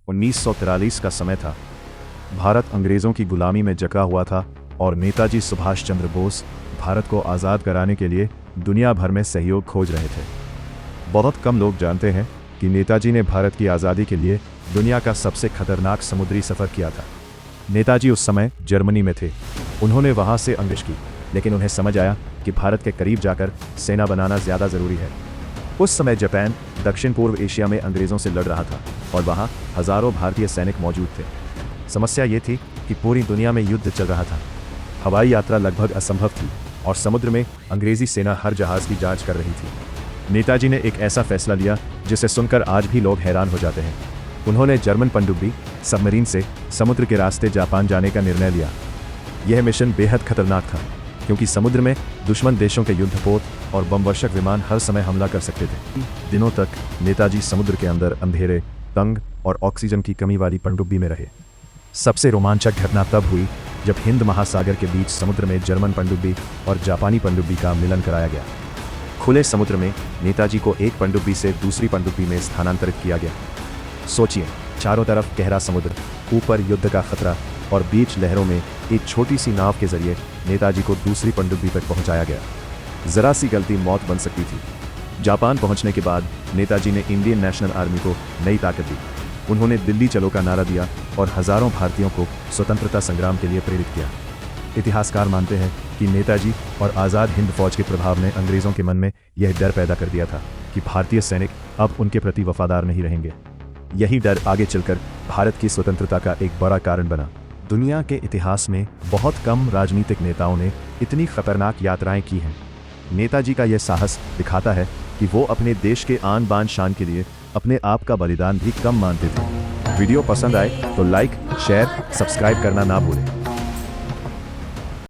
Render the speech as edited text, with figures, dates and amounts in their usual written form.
1943 का समय था। भारत अंग्रेज़ों की गुलामी में जकड़ा हुआ था और नेताजी सुभाष चंद्र बोस भारत को आज़ाद कराने के लिए दुनिया भर में सहयोग खोज रहे थे। बहुत कम लोग जानते हैं कि नेताजी ने भारत की आज़ादी के लिए दुनिया का सबसे खतरनाक समुद्री सफ़र किया था। नेताजी उस समय जर्मनी में थे। उन्होंने वहाँ से अंग्रेज़ की, लेकिन उन्हें समझ आया कि भारत के करीब जाकर सेना बनाना ज़्यादा ज़रूरी है। उस समय जापान दक्षिण पूर्व एशिया में अंग्रेज़ों से लड़ रहा था और वहाँ हज़ारों भारतीय सैनिक मौजूद थे। समस्या ये थी कि पूरी दुनिया में युद्ध चल रहा था। हवाई यात्रा लगभग असंभव थी और समुद्र में अंग्रेज़ी सेना हर जहाज़ की जांच कर रही थी। नेताजी ने एक ऐसा फैसला लिया जिसे सुनकर आज भी लोग हैरान हो जाते हैं। उन्होंने जर्मन पनडुब्बी सबमरीन से समुद्र के रास्ते जापान जाने का निर्णय लिया। यह मिशन बेहद खतरनाक था क्योंकि समुद्र में दुश्मन देशों के युद्धपोत और बमवर्षक विमान हर समय हमला कर सकते थे। दिनों तक नेताजी समुद्र के अंदर अंधेरे, तंग और ऑक्सीजन की कमी वाली पनडुब्बी में रहे। सबसे रोमांचक घटना तब हुई जब हिंद महासागर के बीच समुद्र में जर्मन पनडुब्बी और जापानी पनडुब्बी का मिलन कराया गया। खुले समुद्र में नेताजी को एक पनडुब्बी से दूसरी पनडुब्बी में स्थानांतरित किया गया। सोचिए, चारों तरफ गहरा समुद्र, ऊपर युद्ध का खतरा और बीच लहरों में एक छोटी सी नाव के जरिए नेताजी को दूसरी पनडुब्बी तक पहुंचाया गया। जरा सी गलती मौत बन सकती थी। जापान पहुंचने के बाद नेताजी ने इंडियन नेशनल आर्मी को नई ताकत दी। उन्होंने दिल्ली चलो का नारा दिया और हजारों भारतीयों को स्वतंत्रता संग्राम के लिए प्रेरित किया। इतिहासकार मानते हैं कि नेताजी और आज़ाद हिंद फौज के प्रभाव ने अंग्रेज़ों के मन में यह डर पैदा कर दिया था कि भारतीय सैनिक अब उनके प्रति वफादार नहीं रहेंगे। यही डर आगे चलकर भारत की स्वतंत्रता का एक बड़ा कारण बना। दुनिया के इतिहास में बहुत कम राजनीतिक नेताओं ने इतनी खतरनाक यात्राएं की हैं। नेताजी का यह साहस दिखाता है कि वो अपने देश के आन बान शान के लिए अपने आप का बलिदान भी कम मानते थे। वीडियो पसंद आए तो लाइक, शेयर, सब्सक्राइब करना ना भूलें।